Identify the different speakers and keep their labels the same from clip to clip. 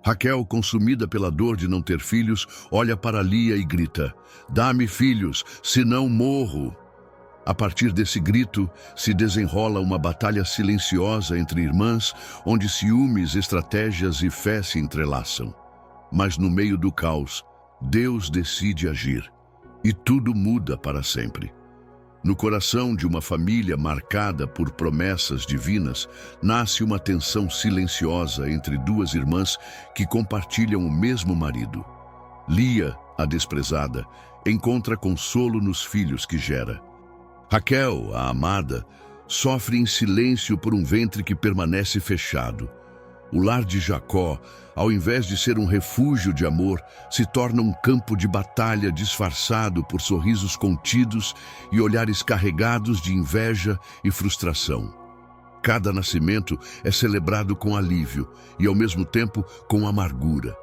Speaker 1: Raquel, consumida pela dor de não ter filhos, olha para Lia e grita: "Dá-me filhos, senão morro." A partir desse grito, se desenrola uma batalha silenciosa entre irmãs, onde ciúmes, estratégias e fé se entrelaçam. Mas no meio do caos, Deus decide agir, e tudo muda para sempre. No coração de uma família marcada por promessas divinas, nasce uma tensão silenciosa entre duas irmãs que compartilham o mesmo marido. Lia, a desprezada, encontra consolo nos filhos que gera. Raquel, a amada, sofre em silêncio por um ventre que permanece fechado. O lar de Jacó, ao invés de ser um refúgio de amor, se torna um campo de batalha disfarçado por sorrisos contidos e olhares carregados de inveja e frustração. Cada nascimento é celebrado com alívio e, ao mesmo tempo, com amargura.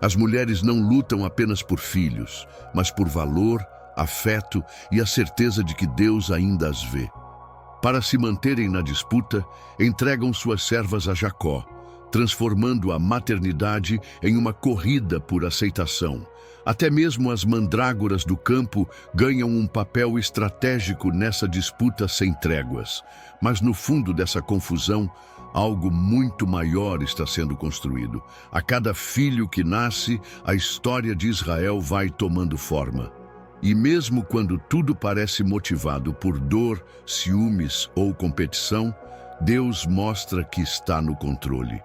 Speaker 1: As mulheres não lutam apenas por filhos, mas por valor, afeto e a certeza de que Deus ainda as vê. Para se manterem na disputa, entregam suas servas a Jacó, transformando a maternidade em uma corrida por aceitação. Até mesmo as mandrágoras do campo ganham um papel estratégico nessa disputa sem tréguas. Mas no fundo dessa confusão, algo muito maior está sendo construído. A cada filho que nasce, a história de Israel vai tomando forma. E mesmo quando tudo parece motivado por dor, ciúmes ou competição, Deus mostra que está no controle.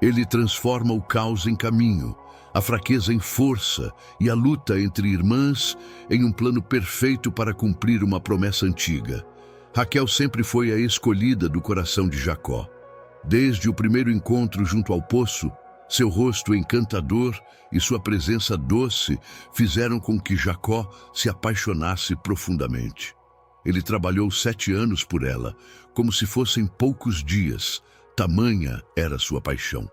Speaker 1: Ele transforma o caos em caminho, a fraqueza em força e a luta entre irmãs em um plano perfeito para cumprir uma promessa antiga. Raquel sempre foi a escolhida do coração de Jacó. Desde o primeiro encontro junto ao poço, seu rosto encantador e sua presença doce fizeram com que Jacó se apaixonasse profundamente. Ele trabalhou 7 anos por ela, como se fossem poucos dias, tamanha era sua paixão.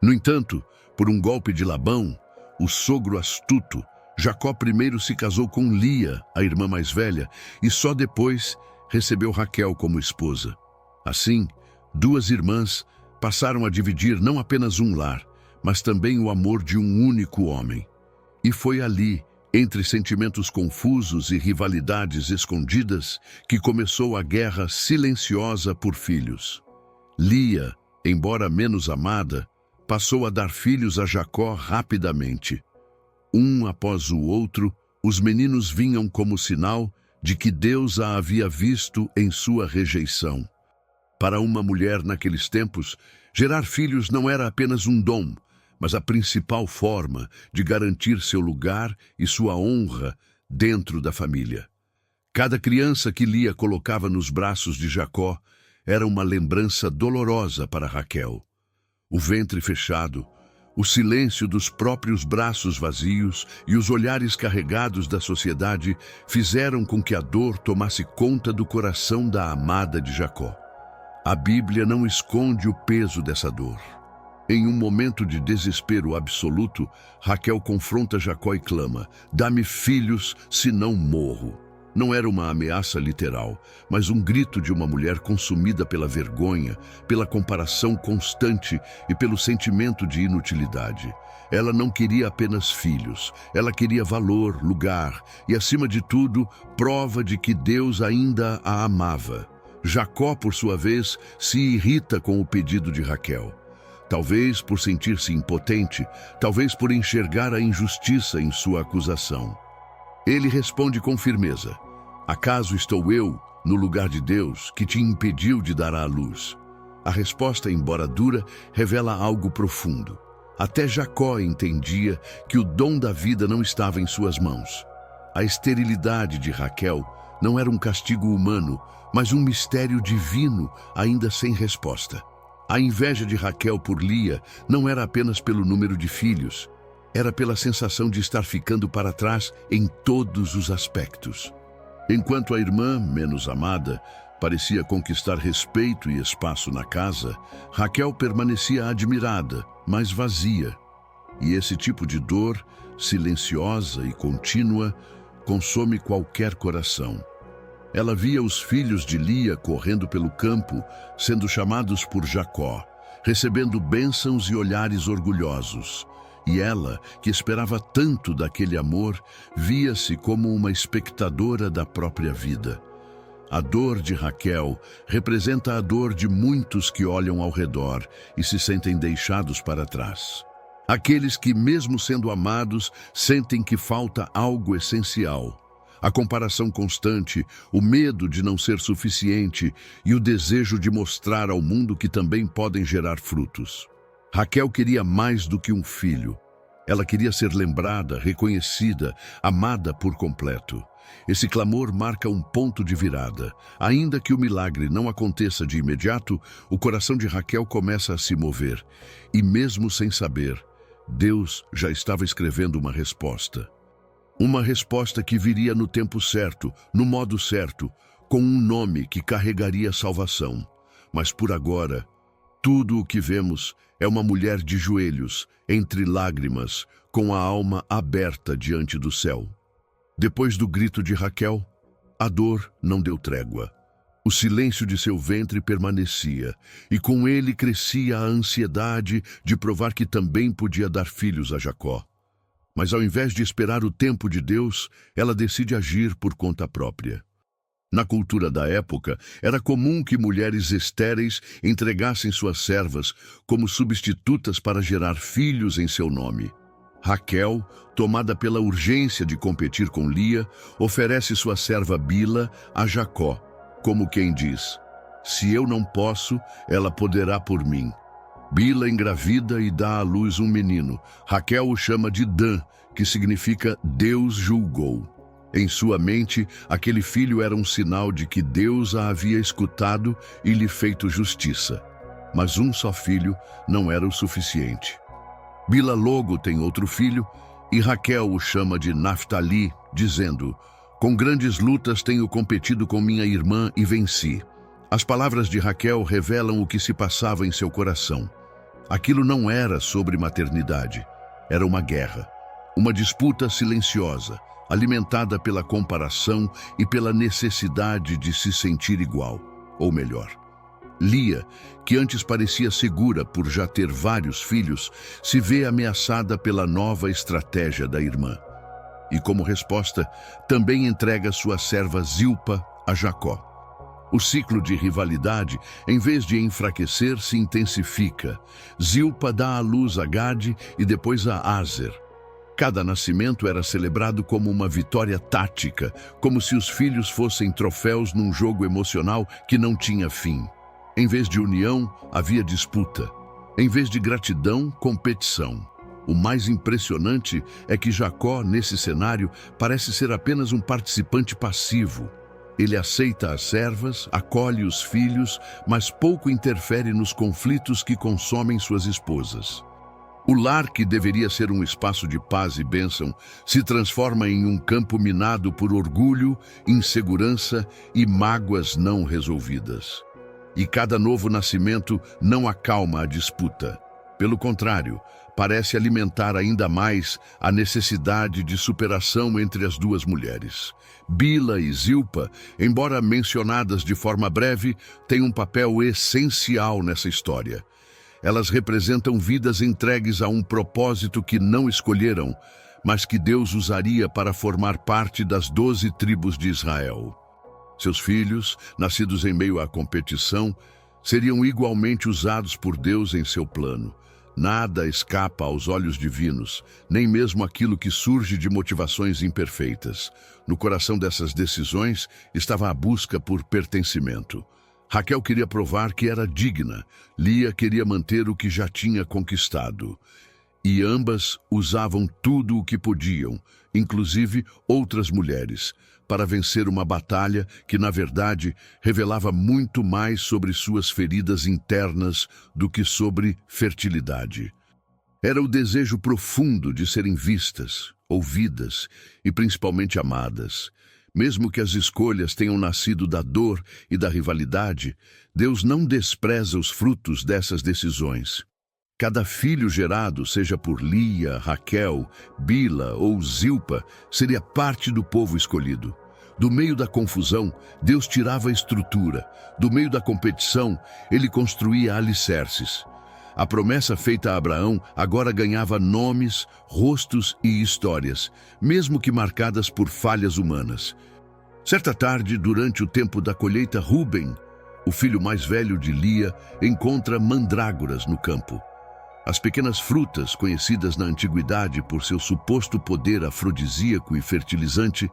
Speaker 1: No entanto, por um golpe de Labão, o sogro astuto, Jacó primeiro se casou com Lia, a irmã mais velha, e só depois recebeu Raquel como esposa. Assim, duas irmãs passaram a dividir não apenas um lar, mas também o amor de um único homem. E foi ali, entre sentimentos confusos e rivalidades escondidas, que começou a guerra silenciosa por filhos. Lia, embora menos amada, passou a dar filhos a Jacó rapidamente. Um após o outro, os meninos vinham como sinal de que Deus a havia visto em sua rejeição. Para uma mulher naqueles tempos, gerar filhos não era apenas um dom, mas a principal forma de garantir seu lugar e sua honra dentro da família. Cada criança que Lia colocava nos braços de Jacó era uma lembrança dolorosa para Raquel. O ventre fechado, o silêncio dos próprios braços vazios e os olhares carregados da sociedade fizeram com que a dor tomasse conta do coração da amada de Jacó. A Bíblia não esconde o peso dessa dor. Em um momento de desespero absoluto, Raquel confronta Jacó e clama: "Dá-me filhos, senão morro." Não era uma ameaça literal, mas um grito de uma mulher consumida pela vergonha, pela comparação constante e pelo sentimento de inutilidade. Ela não queria apenas filhos, ela queria valor, lugar e, acima de tudo, prova de que Deus ainda a amava. Jacó, por sua vez, se irrita com o pedido de Raquel. Talvez por sentir-se impotente, talvez por enxergar a injustiça em sua acusação. Ele responde com firmeza: "Acaso estou eu, no lugar de Deus, que te impediu de dar à luz?" A resposta, embora dura, revela algo profundo. Até Jacó entendia que o dom da vida não estava em suas mãos. A esterilidade de Raquel não era um castigo humano, mas um mistério divino ainda sem resposta. A inveja de Raquel por Lia não era apenas pelo número de filhos, era pela sensação de estar ficando para trás em todos os aspectos. Enquanto a irmã, menos amada, parecia conquistar respeito e espaço na casa, Raquel permanecia admirada, mas vazia. E esse tipo de dor, silenciosa e contínua, consome qualquer coração. Ela via os filhos de Lia correndo pelo campo, sendo chamados por Jacó, recebendo bênçãos e olhares orgulhosos. E ela, que esperava tanto daquele amor, via-se como uma espectadora da própria vida. A dor de Raquel representa a dor de muitos que olham ao redor e se sentem deixados para trás. Aqueles que, mesmo sendo amados, sentem que falta algo essencial. A comparação constante, o medo de não ser suficiente e o desejo de mostrar ao mundo que também podem gerar frutos. Raquel queria mais do que um filho. Ela queria ser lembrada, reconhecida, amada por completo. Esse clamor marca um ponto de virada. Ainda que o milagre não aconteça de imediato, o coração de Raquel começa a se mover. E mesmo sem saber, Deus já estava escrevendo uma resposta. Uma resposta que viria no tempo certo, no modo certo, com um nome que carregaria salvação. Mas por agora, tudo o que vemos é uma mulher de joelhos, entre lágrimas, com a alma aberta diante do céu. Depois do grito de Raquel, a dor não deu trégua. O silêncio de seu ventre permanecia, e com ele crescia a ansiedade de provar que também podia dar filhos a Jacó. Mas ao invés de esperar o tempo de Deus, ela decide agir por conta própria. Na cultura da época, era comum que mulheres estéreis entregassem suas servas como substitutas para gerar filhos em seu nome. Raquel, tomada pela urgência de competir com Lia, oferece sua serva Bila a Jacó, como quem diz: se eu não posso, ela poderá por mim. Bila engravida e dá à luz um menino. Raquel o chama de Dan, que significa Deus julgou. Em sua mente, aquele filho era um sinal de que Deus a havia escutado e lhe feito justiça. Mas um só filho não era o suficiente. Bila logo tem outro filho, e Raquel o chama de Naftali, dizendo: com grandes lutas tenho competido com minha irmã e venci. As palavras de Raquel revelam o que se passava em seu coração. Aquilo não era sobre maternidade, era uma guerra, uma disputa silenciosa, alimentada pela comparação e pela necessidade de se sentir igual, ou melhor. Lia, que antes parecia segura por já ter vários filhos, se vê ameaçada pela nova estratégia da irmã. E como resposta, também entrega sua serva Zilpa a Jacó. O ciclo de rivalidade, em vez de enfraquecer, se intensifica. Zilpa dá à luz a Gade e depois a Aser. Cada nascimento era celebrado como uma vitória tática, como se os filhos fossem troféus num jogo emocional que não tinha fim. Em vez de união, havia disputa. Em vez de gratidão, competição. O mais impressionante é que Jacó, nesse cenário, parece ser apenas um participante passivo. Ele aceita as servas, acolhe os filhos, mas pouco interfere nos conflitos que consomem suas esposas. O lar, que deveria ser um espaço de paz e bênção, se transforma em um campo minado por orgulho, insegurança e mágoas não resolvidas. E cada novo nascimento não acalma a disputa. Pelo contrário, parece alimentar ainda mais a necessidade de superação entre as duas mulheres. Bila e Zilpa, embora mencionadas de forma breve, têm um papel essencial nessa história. Elas representam vidas entregues a um propósito que não escolheram, mas que Deus usaria para formar parte das 12 tribos de Israel. Seus filhos, nascidos em meio à competição, seriam igualmente usados por Deus em seu plano. Nada escapa aos olhos divinos, nem mesmo aquilo que surge de motivações imperfeitas. No coração dessas decisões estava a busca por pertencimento. Raquel queria provar que era digna, Lia queria manter o que já tinha conquistado. E ambas usavam tudo o que podiam, inclusive outras mulheres, para vencer uma batalha que, na verdade, revelava muito mais sobre suas feridas internas do que sobre fertilidade. Era o desejo profundo de serem vistas, ouvidas e principalmente amadas. Mesmo que as escolhas tenham nascido da dor e da rivalidade, Deus não despreza os frutos dessas decisões. Cada filho gerado, seja por Lia, Raquel, Bila ou Zilpa, seria parte do povo escolhido. Do meio da confusão, Deus tirava a estrutura. Do meio da competição, Ele construía alicerces. A promessa feita a Abraão agora ganhava nomes, rostos e histórias, mesmo que marcadas por falhas humanas. Certa tarde, durante o tempo da colheita, Rúben, o filho mais velho de Lia, encontra mandrágoras no campo. As pequenas frutas, conhecidas na antiguidade por seu suposto poder afrodisíaco e fertilizante,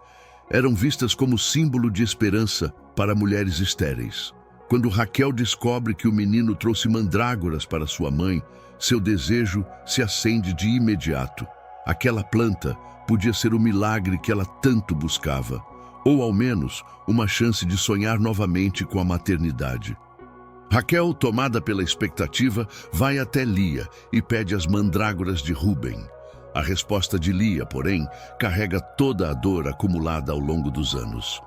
Speaker 1: eram vistas como símbolo de esperança para mulheres estéreis. Quando Raquel descobre que o menino trouxe mandrágoras para sua mãe, seu desejo se acende de imediato. Aquela planta podia ser o milagre que ela tanto buscava, ou ao menos uma chance de sonhar novamente com a maternidade. Raquel, tomada pela expectativa, vai até Lia e pede as mandrágoras de Rúben. A resposta de Lia, porém, carrega toda a dor acumulada ao longo dos anos.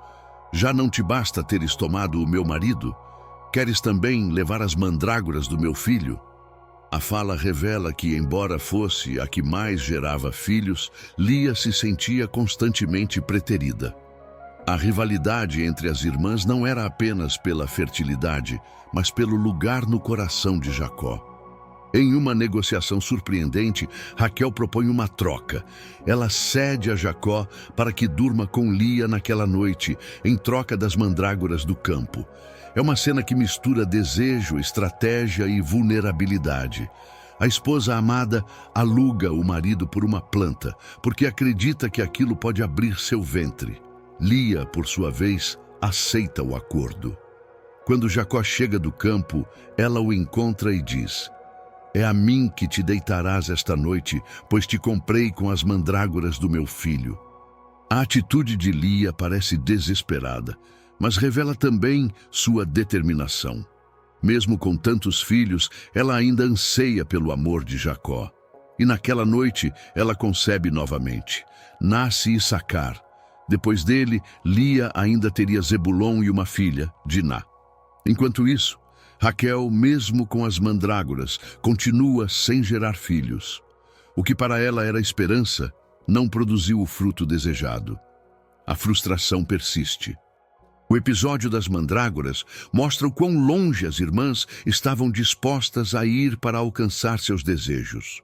Speaker 1: Já não te basta teres tomado o meu marido? Queres também levar as mandrágoras do meu filho? A fala revela que, embora fosse a que mais gerava filhos, Lia se sentia constantemente preterida. A rivalidade entre as irmãs não era apenas pela fertilidade, mas pelo lugar no coração de Jacó. Em uma negociação surpreendente, Raquel propõe uma troca. Ela cede a Jacó para que durma com Lia naquela noite, em troca das mandrágoras do campo. É uma cena que mistura desejo, estratégia e vulnerabilidade. A esposa amada aluga o marido por uma planta, porque acredita que aquilo pode abrir seu ventre. Lia, por sua vez, aceita o acordo. Quando Jacó chega do campo, ela o encontra e diz: "É a mim que te deitarás esta noite, pois te comprei com as mandrágoras do meu filho." A atitude de Lia parece desesperada, mas revela também sua determinação. Mesmo com tantos filhos, ela ainda anseia pelo amor de Jacó. E naquela noite, ela concebe novamente. Nasce Issacar. Depois dele, Lia ainda teria Zebulon e uma filha, Diná. Enquanto isso, Raquel, mesmo com as mandrágoras, continua sem gerar filhos. O que para ela era esperança, não produziu o fruto desejado. A frustração persiste. O episódio das mandrágoras mostra o quão longe as irmãs estavam dispostas a ir para alcançar seus desejos.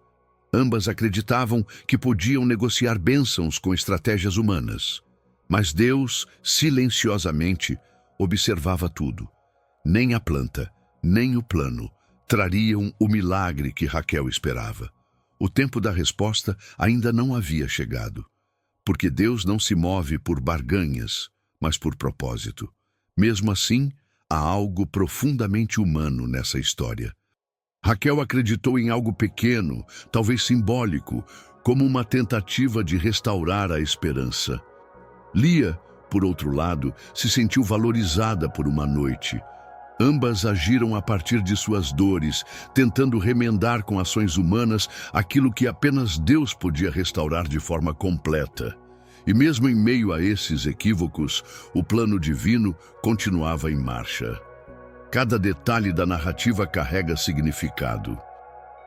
Speaker 1: Ambas acreditavam que podiam negociar bênçãos com estratégias humanas. Mas Deus, silenciosamente, observava tudo. Nem a planta, nem o plano trariam o milagre que Raquel esperava. O tempo da resposta ainda não havia chegado, porque Deus não se move por barganhas, mas por propósito. Mesmo assim, há algo profundamente humano nessa história. Raquel acreditou em algo pequeno, talvez simbólico, como uma tentativa de restaurar a esperança. Lia, por outro lado, se sentiu valorizada por uma noite. Ambas agiram a partir de suas dores, tentando remendar com ações humanas aquilo que apenas Deus podia restaurar de forma completa. E mesmo em meio a esses equívocos, o plano divino continuava em marcha. Cada detalhe da narrativa carrega significado.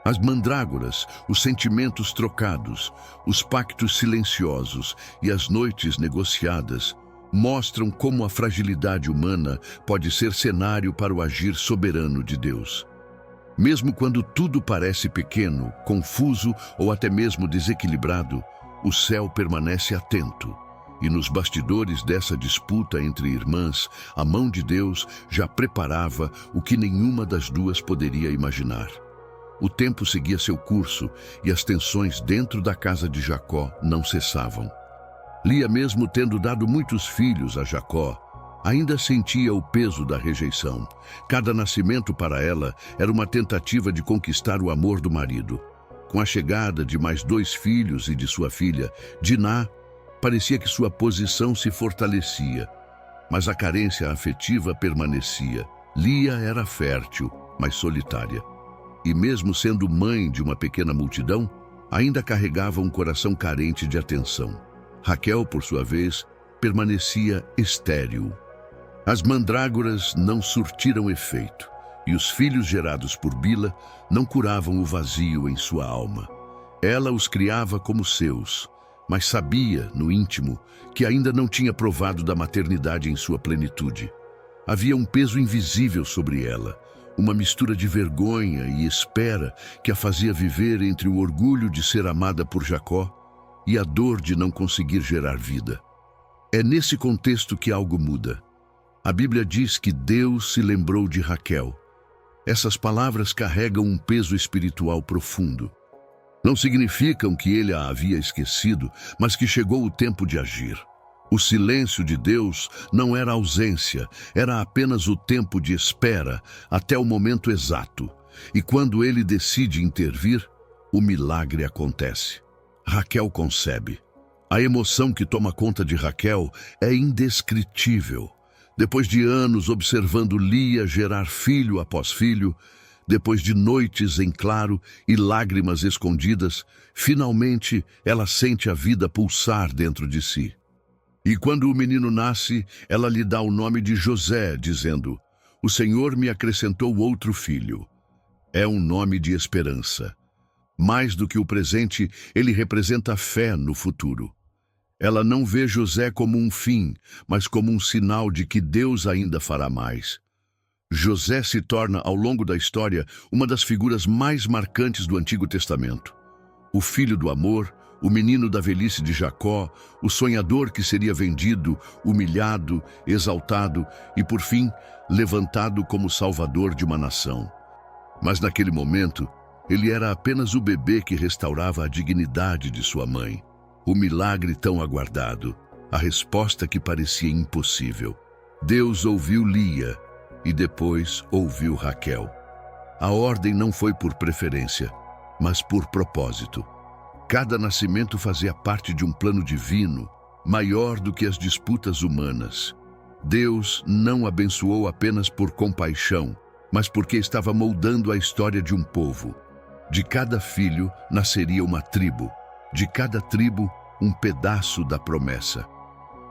Speaker 1: As mandrágoras, os sentimentos trocados, os pactos silenciosos e as noites negociadas mostram como a fragilidade humana pode ser cenário para o agir soberano de Deus. Mesmo quando tudo parece pequeno, confuso ou até mesmo desequilibrado, o céu permanece atento. E nos bastidores dessa disputa entre irmãs, a mão de Deus já preparava o que nenhuma das duas poderia imaginar. O tempo seguia seu curso e as tensões dentro da casa de Jacó não cessavam. Lia, mesmo tendo dado muitos filhos a Jacó, ainda sentia o peso da rejeição. Cada nascimento para ela era uma tentativa de conquistar o amor do marido. Com a chegada de mais 2 filhos e de sua filha, Diná, parecia que sua posição se fortalecia, mas a carência afetiva permanecia. Lia era fértil, mas solitária. E mesmo sendo mãe de uma pequena multidão, ainda carregava um coração carente de atenção. Raquel, por sua vez, permanecia estéril. As mandrágoras não surtiram efeito, e os filhos gerados por Bila não curavam o vazio em sua alma. Ela os criava como seus, mas sabia, no íntimo, que ainda não tinha provado da maternidade em sua plenitude. Havia um peso invisível sobre ela, uma mistura de vergonha e espera que a fazia viver entre o orgulho de ser amada por Jacó e a dor de não conseguir gerar vida. É nesse contexto que algo muda. A Bíblia diz que Deus se lembrou de Raquel. Essas palavras carregam um peso espiritual profundo. Não significam que ele a havia esquecido, mas que chegou o tempo de agir. O silêncio de Deus não era ausência, era apenas o tempo de espera até o momento exato. E quando ele decide intervir, o milagre acontece. Raquel concebe. A emoção que toma conta de Raquel é indescritível. Depois de anos observando Lia gerar filho após filho, depois de noites em claro e lágrimas escondidas, finalmente ela sente a vida pulsar dentro de si. E quando o menino nasce, ela lhe dá o nome de José, dizendo: "O Senhor me acrescentou outro filho." É um nome de esperança. Mais do que o presente, ele representa fé no futuro. Ela não vê José como um fim, mas como um sinal de que Deus ainda fará mais. José se torna, ao longo da história, uma das figuras mais marcantes do Antigo Testamento. O filho do amor, o menino da velhice de Jacó, o sonhador que seria vendido, humilhado, exaltado e, por fim, levantado como salvador de uma nação. Mas naquele momento, ele era apenas o bebê que restaurava a dignidade de sua mãe. O milagre tão aguardado, a resposta que parecia impossível. Deus ouviu Lia e depois ouviu Raquel. A ordem não foi por preferência, mas por propósito. Cada nascimento fazia parte de um plano divino, maior do que as disputas humanas. Deus não abençoou apenas por compaixão, mas porque estava moldando a história de um povo. De cada filho nasceria uma tribo, de cada tribo um pedaço da promessa.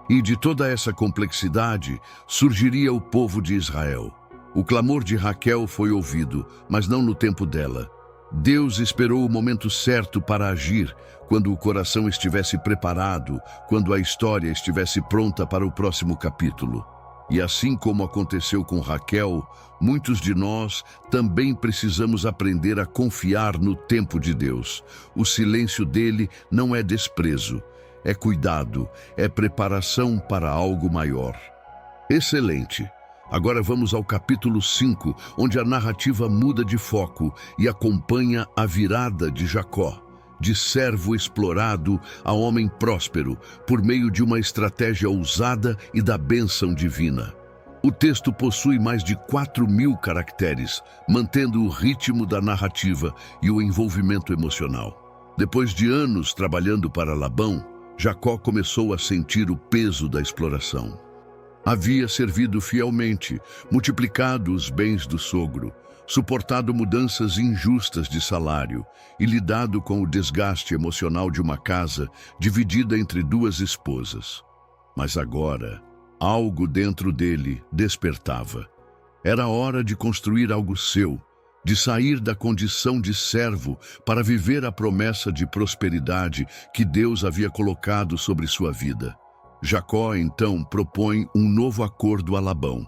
Speaker 1: E de toda essa complexidade surgiria o povo de Israel. O clamor de Raquel foi ouvido, mas não no tempo dela. Deus esperou o momento certo para agir, quando o coração estivesse preparado, quando a história estivesse pronta para o próximo capítulo. E assim como aconteceu com Raquel, muitos de nós também precisamos aprender a confiar no tempo de Deus. O silêncio dele não é desprezo, é cuidado, é preparação para algo maior. Excelente! Agora vamos ao capítulo 5, onde a narrativa muda de foco e acompanha a virada de Jacó, de servo explorado a homem próspero, por meio de uma estratégia ousada e da bênção divina. O texto possui mais de 4.000 caracteres, mantendo o ritmo da narrativa e o envolvimento emocional. Depois de anos trabalhando para Labão, Jacó começou a sentir o peso da exploração. Havia servido fielmente, multiplicado os bens do sogro, suportado mudanças injustas de salário e lidado com o desgaste emocional de uma casa dividida entre duas esposas. Mas agora, algo dentro dele despertava. Era hora de construir algo seu, de sair da condição de servo para viver a promessa de prosperidade que Deus havia colocado sobre sua vida. Jacó, então, propõe um novo acordo a Labão.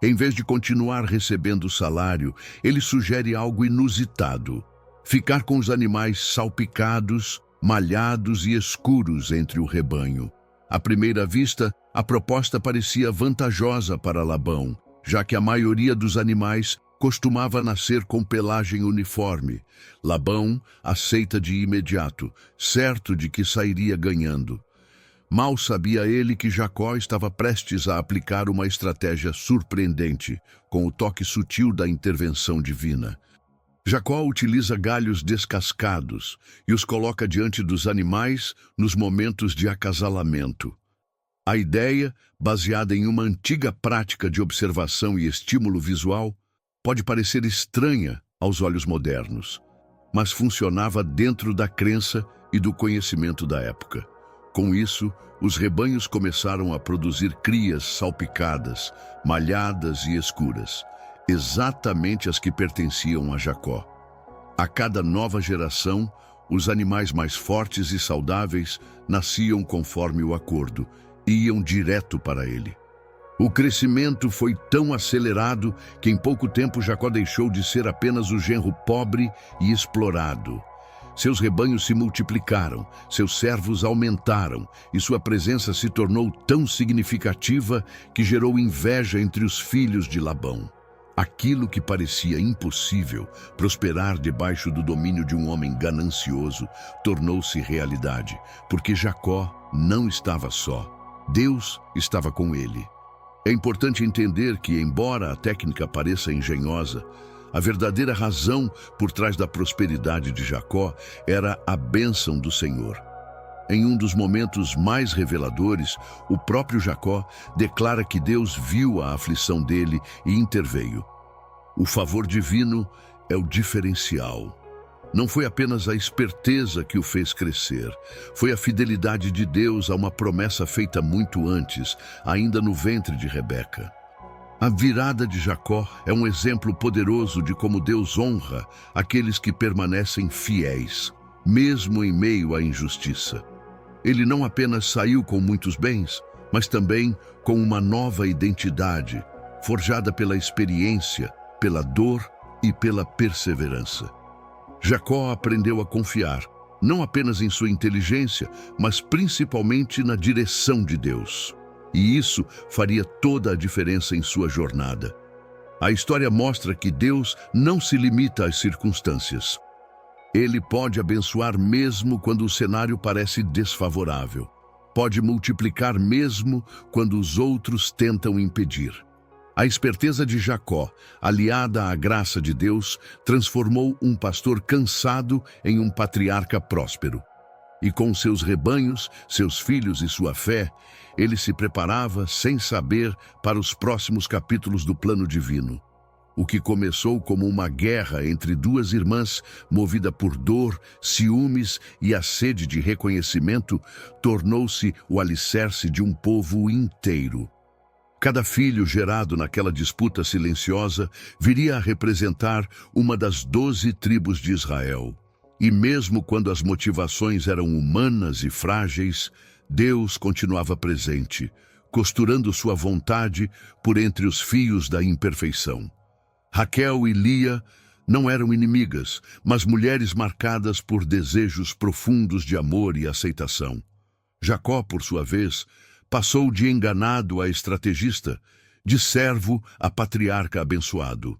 Speaker 1: Em vez de continuar recebendo o salário, ele sugere algo inusitado: ficar com os animais salpicados, malhados e escuros entre o rebanho. À primeira vista, a proposta parecia vantajosa para Labão, já que a maioria dos animais costumava nascer com pelagem uniforme. Labão aceita de imediato, certo de que sairia ganhando. Mal sabia ele que Jacó estava prestes a aplicar uma estratégia surpreendente, com o toque sutil da intervenção divina. Jacó utiliza galhos descascados e os coloca diante dos animais nos momentos de acasalamento. A ideia, baseada em uma antiga prática de observação e estímulo visual, pode parecer estranha aos olhos modernos, mas funcionava dentro da crença e do conhecimento da época. Com isso, os rebanhos começaram a produzir crias salpicadas, malhadas e escuras, exatamente as que pertenciam a Jacó. A cada nova geração, os animais mais fortes e saudáveis nasciam conforme o acordo e iam direto para ele. O crescimento foi tão acelerado que em pouco tempo Jacó deixou de ser apenas o genro pobre e explorado. Seus rebanhos se multiplicaram, seus servos aumentaram e sua presença se tornou tão significativa que gerou inveja entre os filhos de Labão. Aquilo que parecia impossível, prosperar debaixo do domínio de um homem ganancioso, tornou-se realidade, porque Jacó não estava só. Deus estava com ele. É importante entender que, embora a técnica pareça engenhosa, a verdadeira razão por trás da prosperidade de Jacó era a bênção do Senhor. Em um dos momentos mais reveladores, o próprio Jacó declara que Deus viu a aflição dele e interveio. O favor divino é o diferencial. Não foi apenas a esperteza que o fez crescer, foi a fidelidade de Deus a uma promessa feita muito antes, ainda no ventre de Rebeca. A virada de Jacó é um exemplo poderoso de como Deus honra aqueles que permanecem fiéis, mesmo em meio à injustiça. Ele não apenas saiu com muitos bens, mas também com uma nova identidade, forjada pela experiência, pela dor e pela perseverança. Jacó aprendeu a confiar, não apenas em sua inteligência, mas principalmente na direção de Deus. E isso faria toda a diferença em sua jornada. A história mostra que Deus não se limita às circunstâncias. Ele pode abençoar mesmo quando o cenário parece desfavorável. Pode multiplicar mesmo quando os outros tentam impedir. A esperteza de Jacó, aliada à graça de Deus, transformou um pastor cansado em um patriarca próspero. E com seus rebanhos, seus filhos e sua fé, ele se preparava sem saber para os próximos capítulos do plano divino. O que começou como uma guerra entre duas irmãs, movida por dor, ciúmes e a sede de reconhecimento, tornou-se o alicerce de um povo inteiro. Cada filho gerado naquela disputa silenciosa viria a representar uma das 12 tribos de Israel. E mesmo quando as motivações eram humanas e frágeis, Deus continuava presente, costurando sua vontade por entre os fios da imperfeição. Raquel e Lia não eram inimigas, mas mulheres marcadas por desejos profundos de amor e aceitação. Jacó, por sua vez, passou de enganado a estrategista, de servo a patriarca abençoado.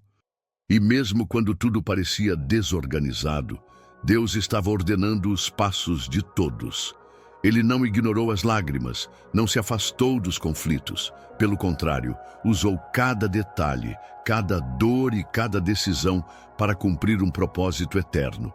Speaker 1: E mesmo quando tudo parecia desorganizado, Deus estava ordenando os passos de todos. Ele não ignorou as lágrimas, não se afastou dos conflitos. Pelo contrário, usou cada detalhe, cada dor e cada decisão para cumprir um propósito eterno.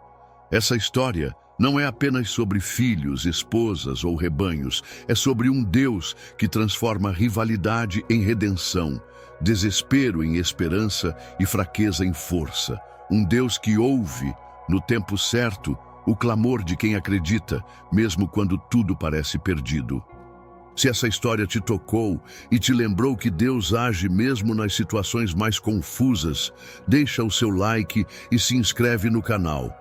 Speaker 1: Essa história não é apenas sobre filhos, esposas ou rebanhos, é sobre um Deus que transforma rivalidade em redenção, desespero em esperança e fraqueza em força. Um Deus que ouve, no tempo certo, o clamor de quem acredita, mesmo quando tudo parece perdido. Se essa história te tocou e te lembrou que Deus age mesmo nas situações mais confusas, deixa o seu like e se inscreve no canal.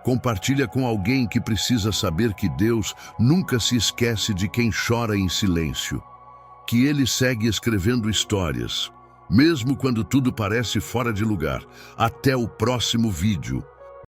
Speaker 1: Compartilha com alguém que precisa saber que Deus nunca se esquece de quem chora em silêncio. Que Ele segue escrevendo histórias, mesmo quando tudo parece fora de lugar. Até o próximo vídeo.